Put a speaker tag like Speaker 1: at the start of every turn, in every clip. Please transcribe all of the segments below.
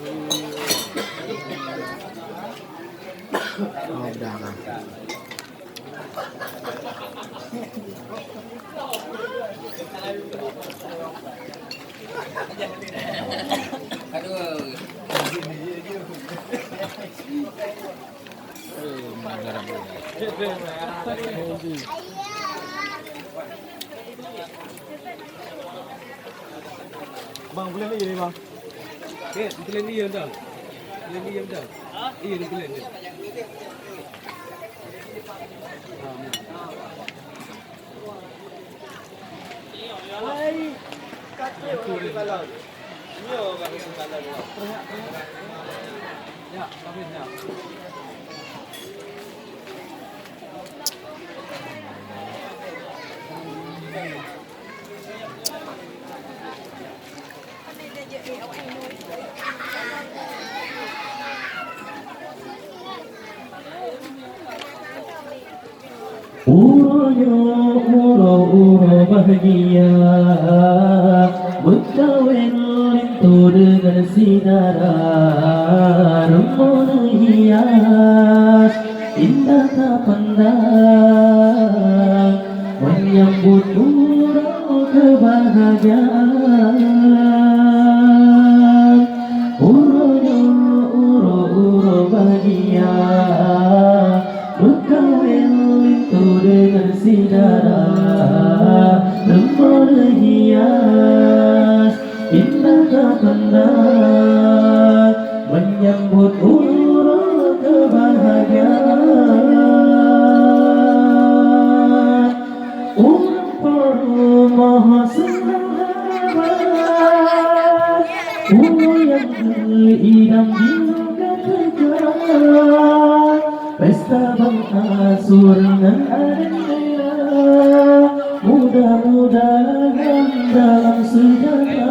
Speaker 1: Oh, belakang.
Speaker 2: Aduh.
Speaker 3: Bang, boleh ni bang.
Speaker 4: Boleh ni yang dah. Boleh ni yang dah. Iya, dia boleh ni.
Speaker 3: Hai, kata orang balon. Yo, bang balon.
Speaker 4: Ya, habisnya.
Speaker 5: Uro bahagia berkawin itu dengan sinar rembulan hias indah tak pandang menyambut uro kebahagiaan uro bahagia berkawin itu dengan sinar rembulan hias indah tak pandang menyambut uro kebahagiaan orang perlu maha senang yang diidam juga tegar pesta bangsa surangan adanya mudah-mudahan dalam sejarah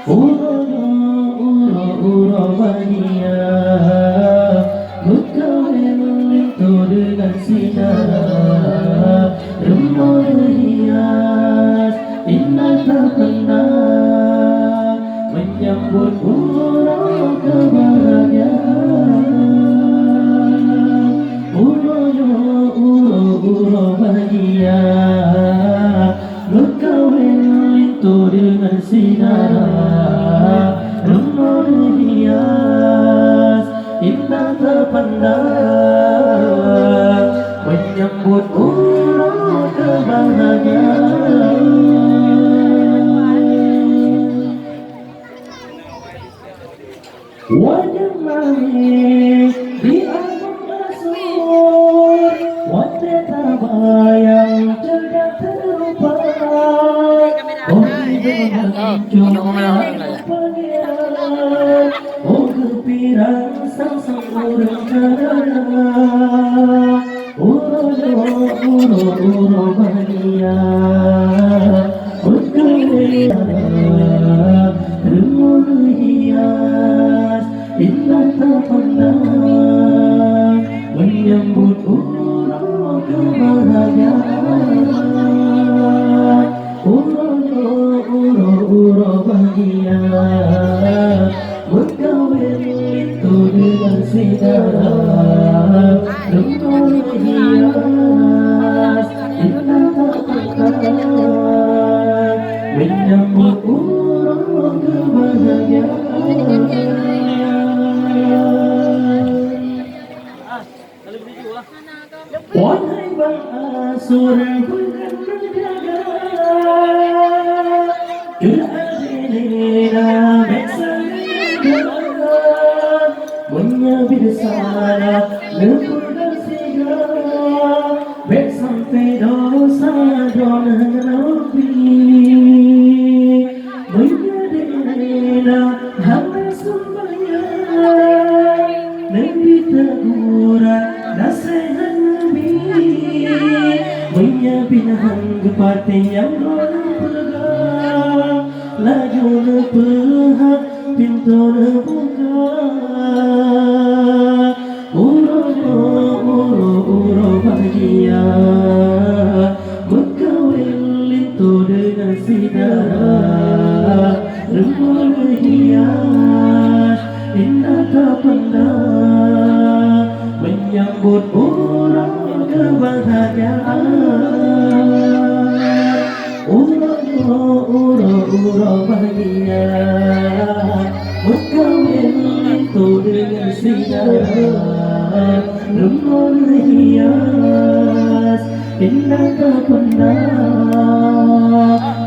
Speaker 5: uro bahagia berkawin itu dengan sinar rembulan hias indah tak pandang menyambut uro kebahagiaan uro bahagia berkawin itu dengan sinar rembulan hias indah terpandang menyambut uro kebahagiaan. Wajah manis di alam asur, wajah terbayang cerdas terlupa. Oh dengan pangeran, oh gembira sang rencana. Uro bahagia berkawin rembulan hias indah tak pandang menyambut uro kebahagiaan uro bahagia berkawin itu dengan sinar rembulan hias indah tak pandang menyambut uro kebahagiaan. Wahai bangsa bukan menjaga keadilan bangsa negara menyabit sana lebur dan sigara baik sampai dosa dona nabi menyadina hamba sembahyang nabi teguran nasihat nabi menyabinahan kepati yang orang pegang laju nepehak pintu nebuka uro bahagia berkawin itu dengan sinar Rembulan hias indah tak pernah menyambut orang kebahagiaan. Uro bahagia berkawin itu dengan sinar. Rembulan hias indah tak pernah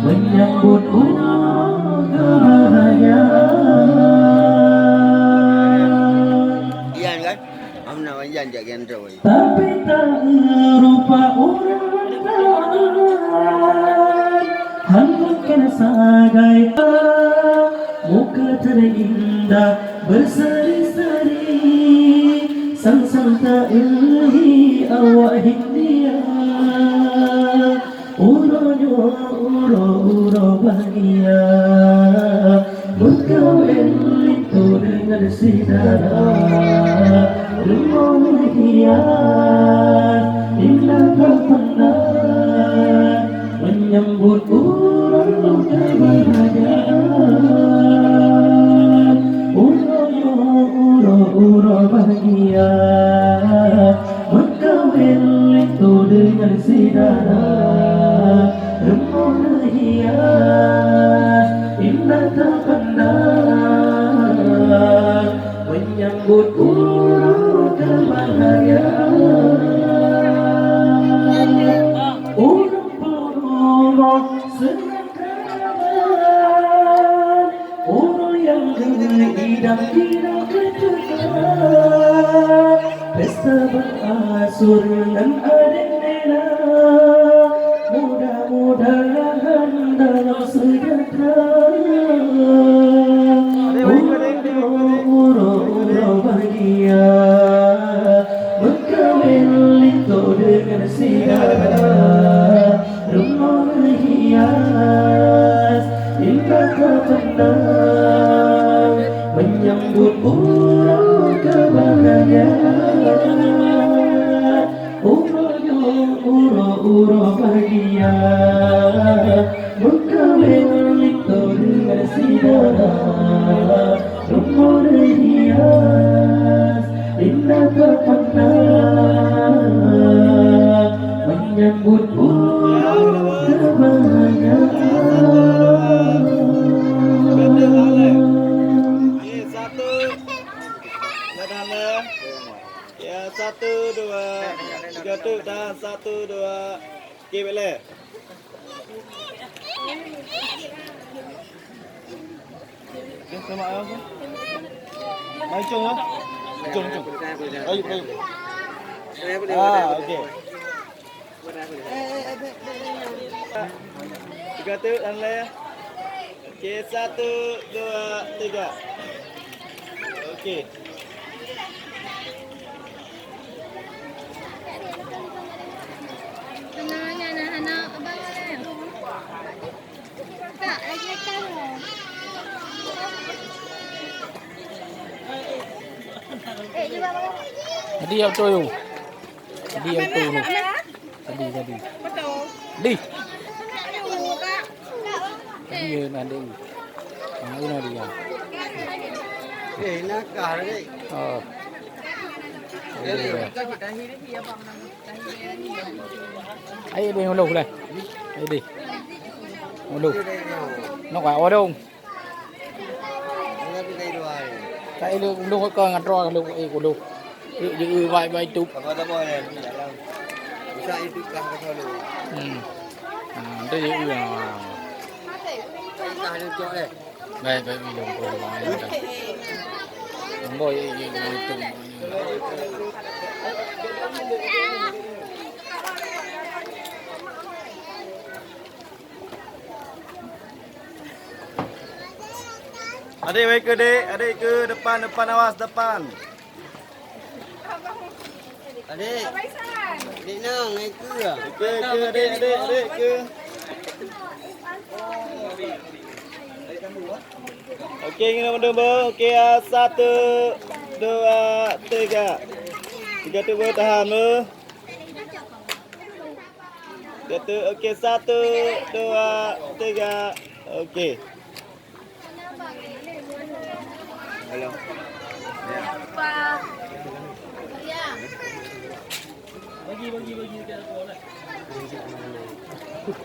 Speaker 5: menyambut orang kebahagiaan.
Speaker 1: Ian kan? Amna Ian jaga Android.
Speaker 5: Tapi tak rupa orang lain, hamburkan sagai muka terindah berseri-seri, sang-sang tak ilahi awak hindia. Uro bahagia berkawin itu dengan sinar. Rembulan hias indah tak pernah menyambut orang kebahagiaan. Uro bahagia berkawin itu dengan sinar. Rembulan hias indah tak pernah menyambut orang kebahagiaan. Orang senang, orang yang idam tidak ketukan, pesta berasur dengan adik nena, mudah-mudahan dalam sejahtera. Uro bahagia berkawin itu dengan sinar. Rembulan hias indah tak pernah menyambut orang kebahagiaan. Uro bahagia berkawin itu dengan sinar. Rembulan hias indah tak pernah menyambut orang kebahagiaan.
Speaker 3: Satu. Dadah lah. Ya, 1, 2, 3 tu dah 1, 2. Okey boleh. Okay, sama apa? Mai cung ah. Cung. Ayo. Okey. 3 tu dan le. Okey, 1, 2, 3. Okey.
Speaker 2: Anak abang tak lagi makan loh. Cuba makan.
Speaker 6: Tadi yang tu tu. Tadi yang tu tu. Tadi.
Speaker 2: Betul.
Speaker 6: Di.
Speaker 2: Aduh, Kak.
Speaker 6: Tadi yang ada. Ini dia.
Speaker 1: Nak kah ni?
Speaker 6: Oh. Ayo đi ngồi đây. Ayo đi. Ngồi. Nó quả ở đâu? Cái lu có con ngặt ro lu của lu. Dự vài chục.
Speaker 1: Apa tak boleh? Bisa itu kah kau lu?
Speaker 6: Đây dự là
Speaker 1: Kah lu cok eh.
Speaker 6: đây cái video của nó đây. Không có gì tu.
Speaker 3: Adik baik ke dek? Adik ke depan awas depan.
Speaker 1: Adik. Adik nang naik ke?
Speaker 3: Ke adik ke. Okey, kena benda. Okey, 1, 2, 3. 3 tu bertahan lu. 3 tu okey, 1, 2, 3. Okey. Halo.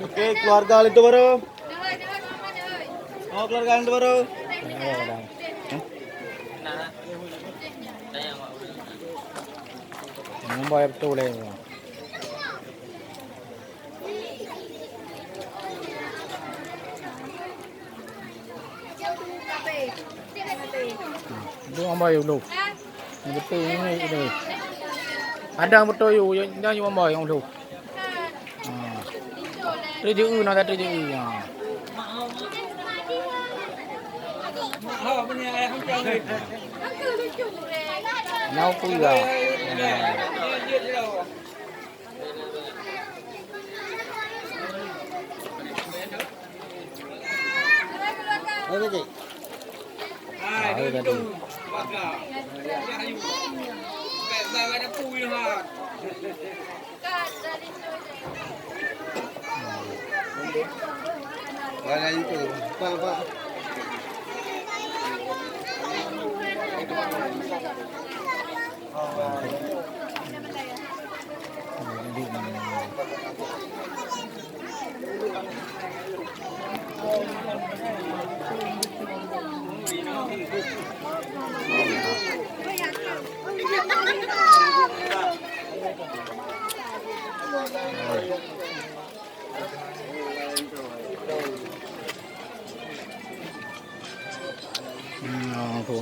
Speaker 3: Oke, keluarga itu baru. Oh, keluarga itu baru.
Speaker 6: Mumbai betul le. Itu Mumbai dulu. Betul ini. Ada betul you, yang Mumbai yang dulu. Tujuh nak tujuh ya. Nau pui ya.
Speaker 1: Ayo cik.
Speaker 6: Ayo tadi.
Speaker 1: Wala itu. Pak.
Speaker 6: Tuh.